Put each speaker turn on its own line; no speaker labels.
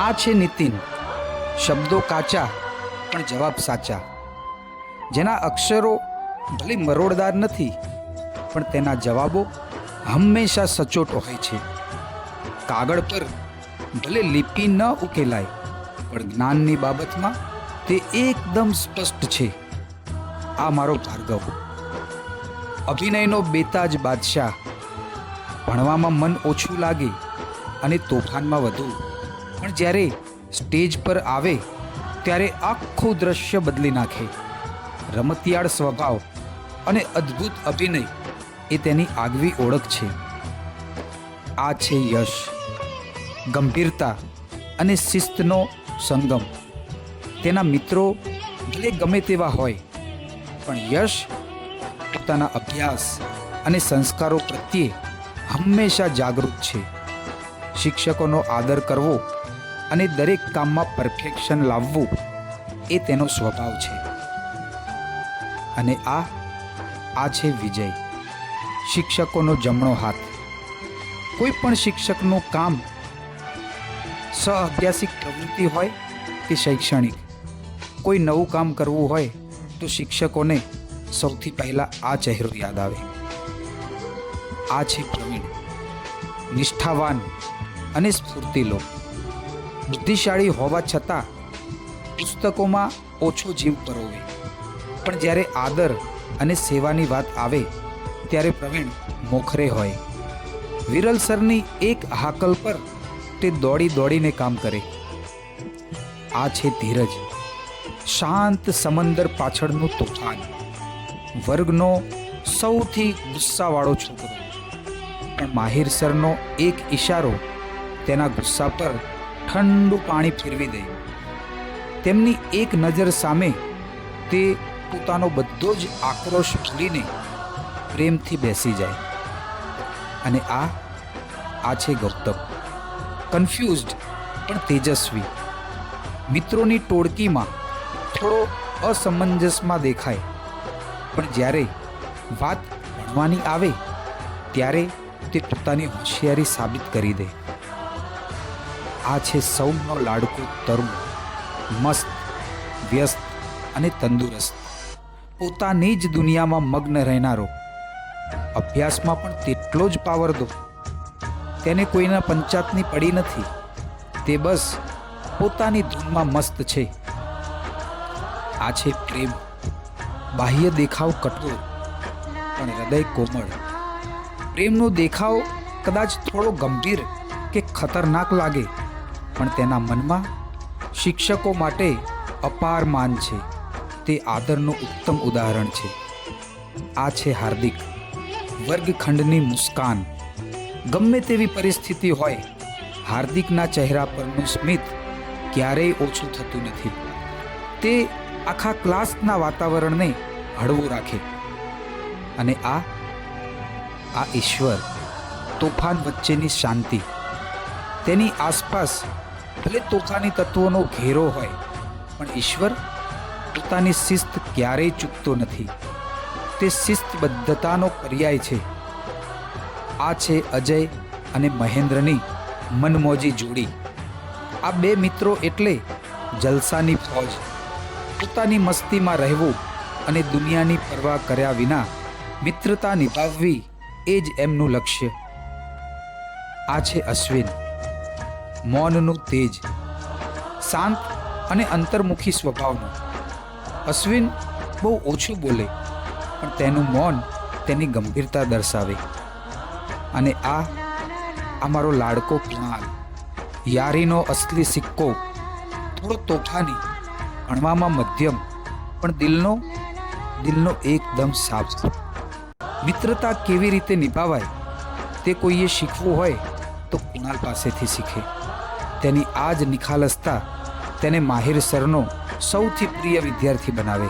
આ છે નીતિન, શબ્દો કાચા પણ જવાબ સાચા, જેના અક્ષરો ભલે મરોડદાર નથી પણ તેના જવાબો હંમેશા સચોટ હોય છે. કાગળ પર ભલે લિપિ ન ઉકેલાય પણ જ્ઞાનની બાબતમાં તે એકદમ સ્પષ્ટ છે. આ મારો ભાર્ગવ, અભિનયનો બેતાજ બાદશાહ. ભણવામાં મન ઓછું લાગે અને તોફાનમાં વધુ, પણ જ્યારે સ્ટેજ પર આવે ત્યારે આખું દ્રશ્ય બદલી નાખે. રમતિયાળ સ્વભાવ અને અદ્ભુત અભિનય એ તેની આગવી ઓળખ છે. આ છે યશ, ગંભીરતા અને શિસ્તનો સંગમ. તેના મિત્રો ભલે ગમે તેવા હોય, પણ યશ પોતાના અભ્યાસ અને સંસ્કારો પ્રત્યે હંમેશા જાગૃત છે. શિક્ષકોનો આદર કરવો અને દરેક કામમાં પરફેક્શન લાવવું એ તેનો સ્વભાવ છે. અને આ છે વિજય, શિક્ષકોનો જમણો હાથ. કોઈ પણ શિક્ષકનું કામ સહઅભ્યાસિક પ્રવૃત્તિ હોય કે શૈક્ષણિક, કોઈ નવું કામ કરવું હોય તો શિક્ષકોને સૌથી પહેલાં આ ચહેરો યાદ આવે. આ છે પ્રવીણ, નિષ્ઠાવાન અને સ્ફૂર્તિલો. બુદ્ધિશાળી હોવા છતાં પુસ્તકોમાં ઓછો જીવ પરોવે, પણ જ્યારે આદર અને સેવાની વાત આવે ત્યારે પ્રવીણ મોખરે હોય. વિરલ સરની એક હાકલ પર તે દોડી દોડીને કામ કરે. આ છે ધીરજ, શાંત સમંદર પાછળનું તોફાન. વર્ગનો સૌથી ગુસ્સાવાળો છોકરો, પણ માહિર સરનો એક ઈશારો તેના ગુસ્સા પર ઠંડુ પાણી ફેરવી દે. તેમની એક નજર સામે તે પોતાનો બધો જ આક્રોશ ભૂલીને પ્રેમથી બેસી જાય. અને આ છે ગૌતમ, કન્ફ્યુઝડ પણ તેજસ્વી. મિત્રોની ટોળકીમાં થોડો અસમંજસમાં દેખાય, પણ જ્યારે વાત ભણવાની આવે ત્યારે તે પોતાની હોશિયારી સાબિત કરી દે. આ છે સૌનો લાડકો તરુણ, મસ્ત, વ્યસ્ત અને તંદુરસ્ત. પોતાની જ દુનિયામાં મગ્ન રહેનારો. અભ્યાસમાં પણ તેટલો જ પાવરદો. તેને કોઈના પંચાતની પડી નથી. તે બસ પોતાની ધૂનમાં મસ્ત છે. આ છે પ્રેમ, બાહ્ય દેખાવ કઠોર પણ હૃદય કોમળ. પ્રેમનો દેખાવ કદાચ થોડો ગંભીર કે ખતરનાક લાગે, પણ તેના મનમાં શિક્ષકો માટે અપાર માન છે. તે આદરનું ઉત્તમ ઉદાહરણ છે. આ છે હાર્દિક, વર્ગખંડની મુસ્કાન. ગમે તેવી પરિસ્થિતિ હોય, હાર્દિકના ચહેરા પરનું સ્મિત ક્યારેય ઓછું થતું નથી. તે આખા ક્લાસના વાતાવરણને હળવું રાખે. અને આ ઈશ્વર, તોફાન વચ્ચેની શાંતિ. તેની આસપાસ ભલે તોફાની તત્વોનો ઘેરો હોય, પણ ઈશ્વર પોતાની શિસ્ત ક્યારેય ચૂકતો નથી. તે શિસ્તબદ્ધતાનો પર્યાય છે. આ છે અજય અને મહેન્દ્રની મનમોજી જોડી. આ બે મિત્રો એટલે જલસાની ફૌજ. પોતાની મસ્તીમાં રહેવું અને દુનિયાની પરવા કર્યા વિના મિત્રતા નિભાવવી એ જ એમનું લક્ષ્ય. આ છે અશ્વિન, મૌનનું તેજ, શાંત અને અંતર્મુખી સ્વભાવનું. અશ્વિન બહુ ઓછું બોલે, પણ તેનું મૌન તેની ગંભીરતા દર્શાવે. અને આ મારો લાડકો કુણાલ, યારીનો અસલી સિક્કો. થોડો તોફાની, ભણવામાં મધ્યમ, પણ દિલનો એકદમ સાફ. મિત્રતા કેવી રીતે નિભાવાય તે કોઈએ શીખવું હોય તો કુણાલ પાસેથી શીખે. તેની આ જ નિખાલસતા તેને માહિર સરનો સૌથી પ્રિય વિદ્યાર્થી બનાવે.